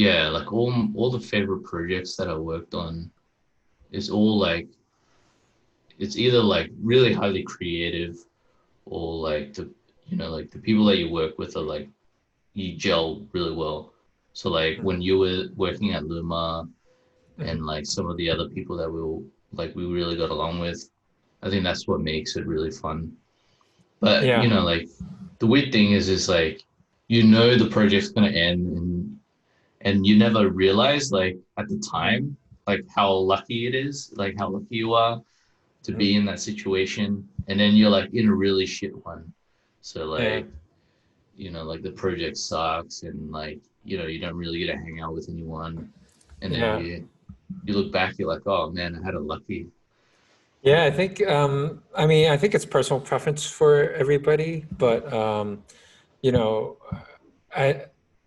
yeah, like all the favorite projects that I worked on is all like it's either like really highly creative or like like the people that you work with are like you gel really well. So like Mhm. when you were working at Luma Mhm. and like some of the other people that we really got along with, I think that's what makes it really fun. But Yeah. like the weird thing is like the project's gonna end and you never realize like at the Mhm. time like how lucky it is, like how lucky you are to Mhm. be in that situation, and then you're like in a really shit one. So Yeah. like like the project sucks and like you don't really get to hang out with anyone, and then Yeah. you look back, you're like, oh man, I had a lucky. Yeah, I mean, I think it's personal preference for everybody, but you know, I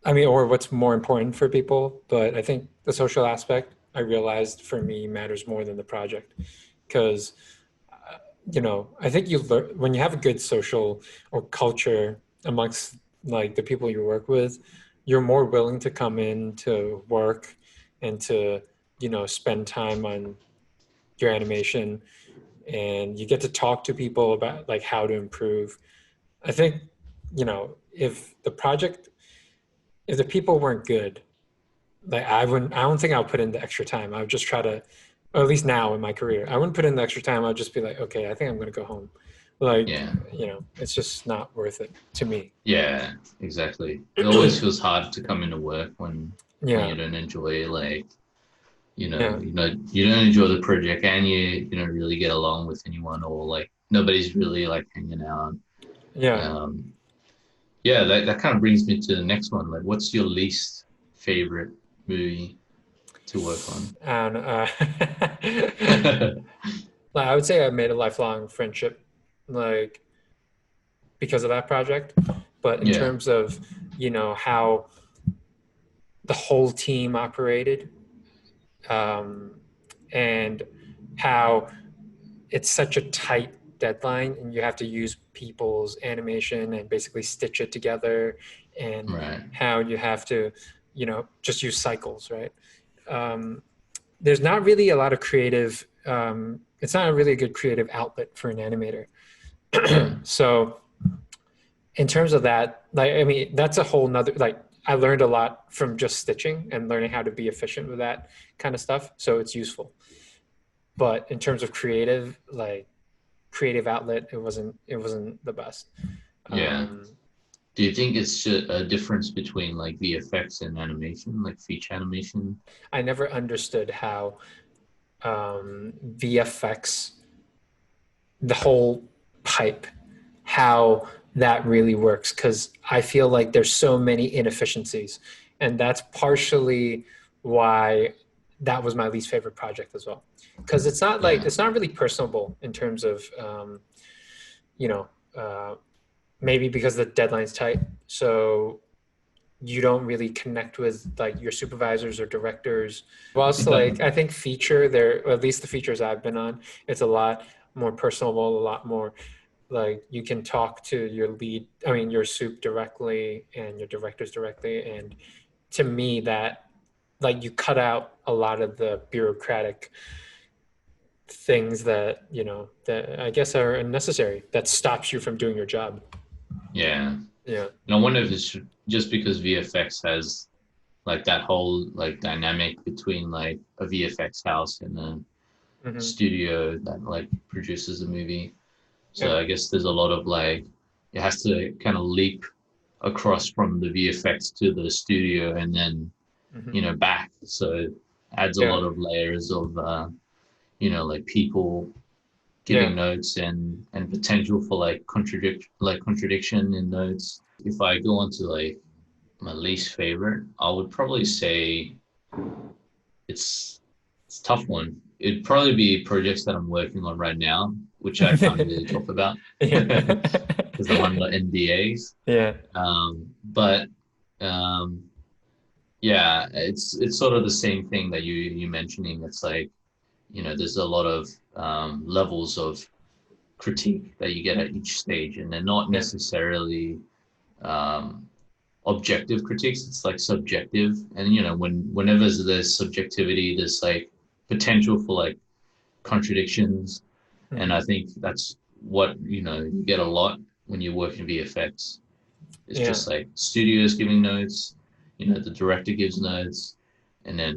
I mean, or what's more important for people, but I think the social aspect I realized for me matters more than the project because I think you learn when you have a good social or culture amongst like the people you work with, you're more willing to come in to work and to, spend time on your animation and you get to talk to people about like how to improve. I think, if the people weren't good, like I don't think I'll put in the extra time. I would just try to, or at least now in my career, I wouldn't put in the extra time. I'd just be like, okay, I think I'm going to go home. Like, Yeah, it's just not worth it to me. yeah, exactly. It always feels hard to come into work when Yeah, you don't enjoy like yeah, you don't enjoy the project and you don't really get along with anyone or like nobody's really like hanging out. yeah. Um, yeah, that kind of brings me to the next one. Like, what's your least favorite movie to work on? And like, I would say I made a lifelong friendship, like because of that project. But in Yeah, terms of, how the whole team operated, um, and how it's such a tight deadline and you have to use people's animation and basically stitch it together, and right. how you have to just use cycles, right? um, there's not really a lot of creative, it's not really a good creative outlet for an animator. Yeah, So in terms of that, like, I mean, that's a whole nother, like, I learned a lot from just stitching and learning how to be efficient with that kind of stuff, so it's useful. But in terms of creative outlet, it wasn't the best. yeah. um Do you think it's a difference between like VFX and animation, like feature animation? I never understood how VFX, the whole pipe, how that really works, because I feel like there's so many inefficiencies, and that's partially why that was my least favorite project as well. Because Yeah, it's not really personable in terms of you know uh, maybe because the deadline's tight, so you don't really connect with like your supervisors or directors. Whilst yeah, like I think feature there, or at least the features I've been on, it's a lot more personable, a lot more like you can talk to your lead, I mean your soup directly and your directors directly. And to me that, like, you cut out a lot of the bureaucratic things that, that I guess are unnecessary, that stops you from doing your job. yeah. Yeah. And I wonder if it's just because VFX has like that whole like dynamic between like a VFX house and a Hmm. studio that like produces a movie. So Yeah. I guess there's a lot of like it has to kind of leap across from the VFX to the studio and then Hmm. back. So it adds a Yeah. lot of layers of like people Yeah. giving notes and potential for like contradiction in notes. If I go on to like my least favorite, I would probably say it's it's a tough one. It'd probably be projects that I'm working on right now, which I can't really talk about Yeah. because I'm under NDAs. Yeah. But um, yeah, it's sort of the same thing that you mentioning. It's like there's a lot of levels of critique that you get at each stage, and they're not Yeah. necessarily um, objective critiques. It's like subjective, and whenever there's subjectivity, there's like potential for like contradictions, and I Hmm. think that's what you get a lot when you work in VFX. It's Yeah. just like studios giving notes, the director gives notes, and then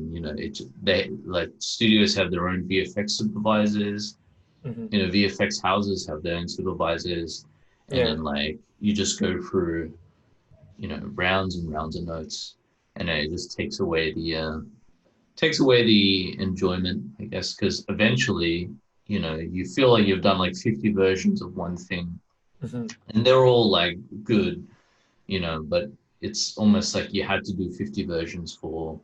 they like studios have their own VFX supervisors, Hmm. VFX houses have their own supervisors, and Yeah. then like you just go through rounds and rounds of notes, and it just takes away the enjoyment, I guess, because eventually, you feel like you've done like 50 versions of one thing, Hmm. and they're all like good, but it's almost like you had to do 50 versions for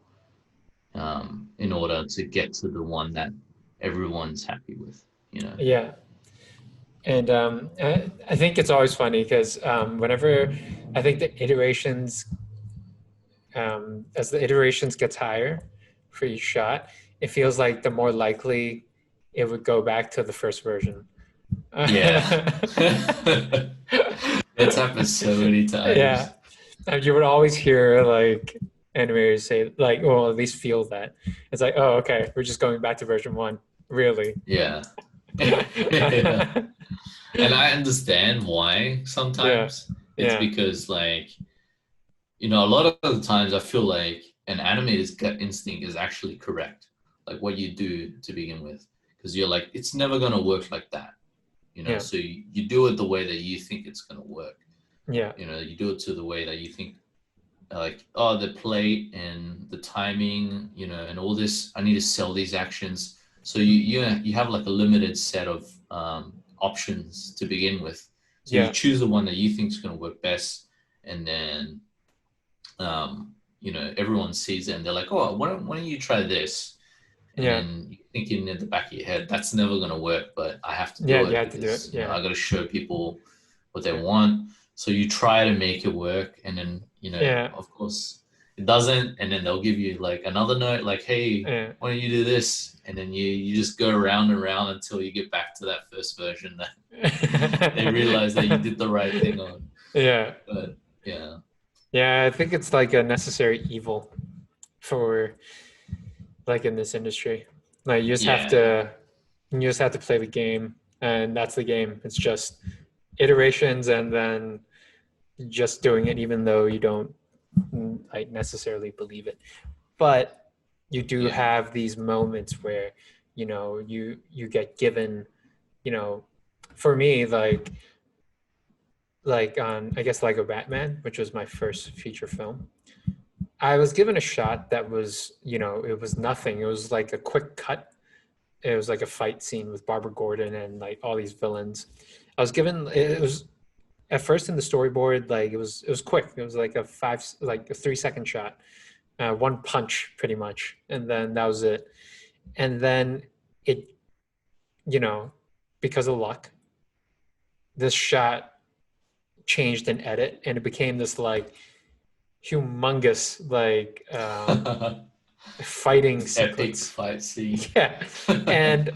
in order to get to the one that everyone's happy with. Yeah. And I think it's always funny because whenever I think the iterations, as the iterations gets higher for each shot, it feels like the more likely it would go back to the first version. Yeah. It's happened so many Yeah. times. And you would always hear like animators say like, well, at least feel that. It's like, oh, okay, we're just going back to version one. Really? Yeah. Yeah. And I understand why Yeah. sometimes. It's Yeah. because like, a lot of the times I feel like an animator's gut instinct is actually correct. Like what you do to begin with. Because you're like, it's never gonna work like that. Yeah. So you do it the way that you think it's gonna work. Yeah. You do it to the way that you think like, oh, the plate and the timing, and all this, I need to sell these actions. So you have like a limited set of options to begin with. So you Yeah. choose the one that you think is going to work best, and then everyone sees it and they're like, oh, why don't you try this? And Yeah. then you're thinking in the back of your head, that's never going to work, but I have to Yeah. do You it had to do it. because Yeah. I got to show people what they Yeah. want. So you try to make it work, and then Yeah. of course it doesn't, and then they'll give you like another note, like, hey, Yeah. why don't you do this? And then you just go around and around until you get back to that first version that they realize that you did the right thing on. Yeah. But yeah, Yeah. I think it's like a necessary evil for like in this industry. Like yeah, you just have to play the game, and that's the game. It's just iterations and then just doing it even though you don't like necessarily believe it. But you do yeah. have these moments where you get given, you know for me, like on, I guess, Lego Batman, which was my first feature film, I was given a shot that was, it was nothing. It was like a quick cut. It was like a fight scene with Barbara Gordon and like all these villains. I was given, it was at first in the storyboard, like it was quick. It was like like a 3 second shot, one punch pretty much, and then that was it. And then it, you know, because of luck, this shot changed in edit, and it became this like humongous like fighting This epic sequence. fight scene. Yeah. And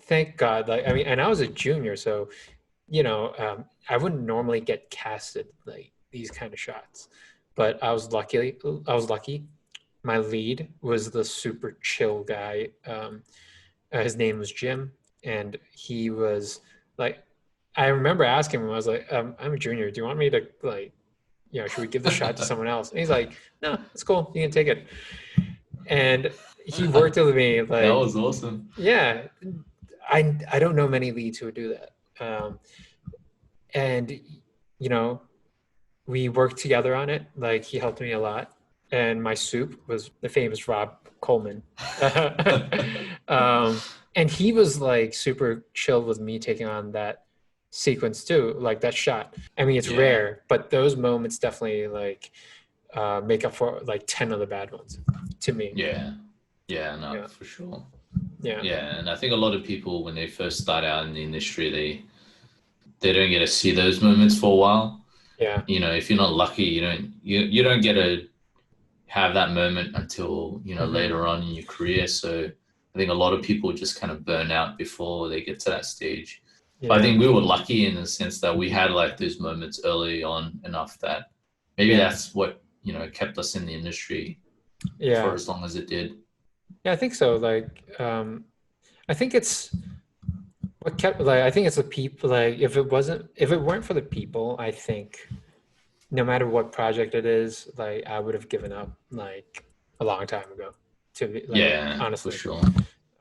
thank God, like, I mean, and I was a junior, so I wouldn't normally get casted like these kind of shots, but I was lucky. My lead was the super chill guy. His name was Jim, and he was like, I remember asking him, I was like, I'm a junior. Do you want me to like, should we give the shot to someone else? And he's like, no, it's cool. You can take it. And he worked with me That like, was awesome. yeah, I don't know many leads who would do that. And you know, we worked together on it. Like he helped me a lot. And my soup was the famous Rob Coleman. um, and he was like super chill with me taking on that sequence too, like that shot. I mean, it's Yeah, rare, but those moments definitely like make up for like 10 of the bad ones to me. yeah, yeah, no, Yeah. for sure. Yeah. Yeah, and I think a lot of people when they first start out in the industry, they don't get to see those moments for a while. Yeah. If you're not lucky, you don't get to have that moment until Hmm. later on in your career. So I think a lot of people just kind of burn out before they get to that stage. But I Yeah. think we were lucky in the sense that we had like those moments early on enough that, maybe Yeah. that's what, kept us in the industry for Yeah. as long as it did. Yeah, I think so. Like, I think it's what kept, like, I think it's the people, like, if it weren't for the people, I think no matter what project it is, like, I would have given up, like, a long time ago, to be, like, Yeah, for honestly. sure.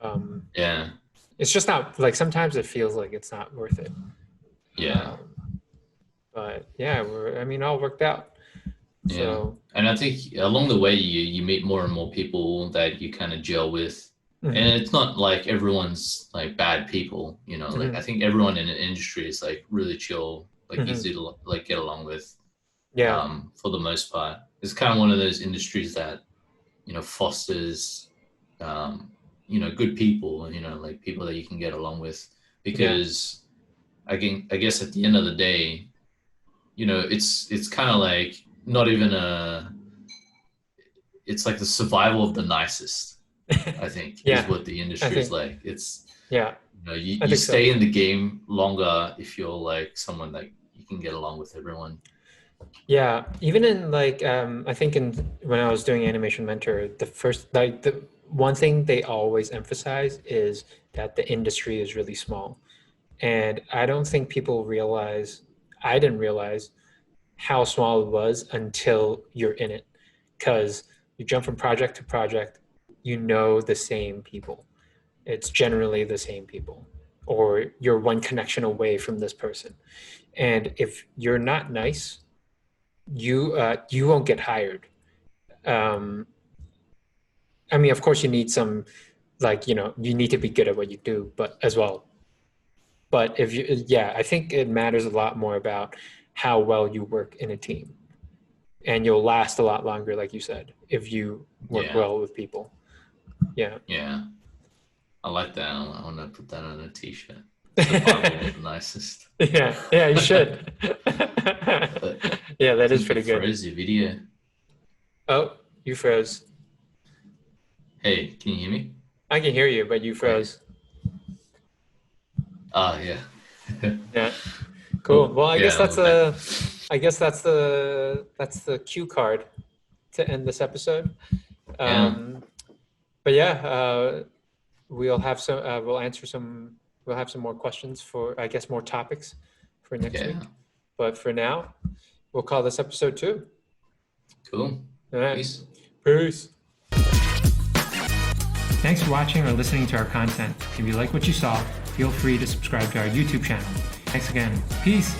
Um, Yeah, it's just not, like, sometimes it feels like it's not worth it. yeah, Um, but yeah, I mean, it all worked out. yeah. So, And I think along the way, you meet more and more people that you kind of gel with. And mhm, it's not like everyone's like bad people, like I mhm, think everyone in the industry is like really chill, like mhm. easy to like get along with, Yeah, for the most part. It's kind of one of those industries that, fosters, um, good people, like people that you can get along with, yeah, because I guess at the end of the day, it's kind of like not even it's like the survival of the nicest, I think, is yeah. what the I industry is think, like. It's, yeah, I you think so. stay in the game longer if you're like someone that you can get along with everyone. Yeah, even in like I think in when I was doing Animation Mentor, the first like the one thing they always emphasize is that the industry is really small. And I don't think people realize, I didn't realize how small it was until you're in it. Because you jump from project to project, you know the same people. It's generally the same people, or you're one connection away from this person. And if you're not nice, you won't get hired. Um, I mean, of course, you need some, like, you need to be good at what you do, but as well. But if you, yeah, I think it matters a lot more about how well you work in a team, and you'll last a lot longer, like you said, if you work Yeah, well with people. Yeah. yeah, I like that. I want to put that on a t-shirt. Survival of the nicest. Yeah, yeah, you should. But Yeah, I that is think you pretty good. froze your video. Oh, you froze. Hey, can you hear me? I can hear you, but you Wait. froze. Ah, yeah. Yeah. Cool. Oh, Well, yeah, we're back. I guess that's the cue card to end this episode. Yeah, Um, but yeah, we'll have some. We'll have some more questions for, I guess, more topics for next yeah. week. But for now, we'll call this episode 2. Cool. All right. Peace. Peace. Thanks for watching or listening to our content. If you like what you saw, feel free to subscribe to our YouTube channel. Thanks again. Peace.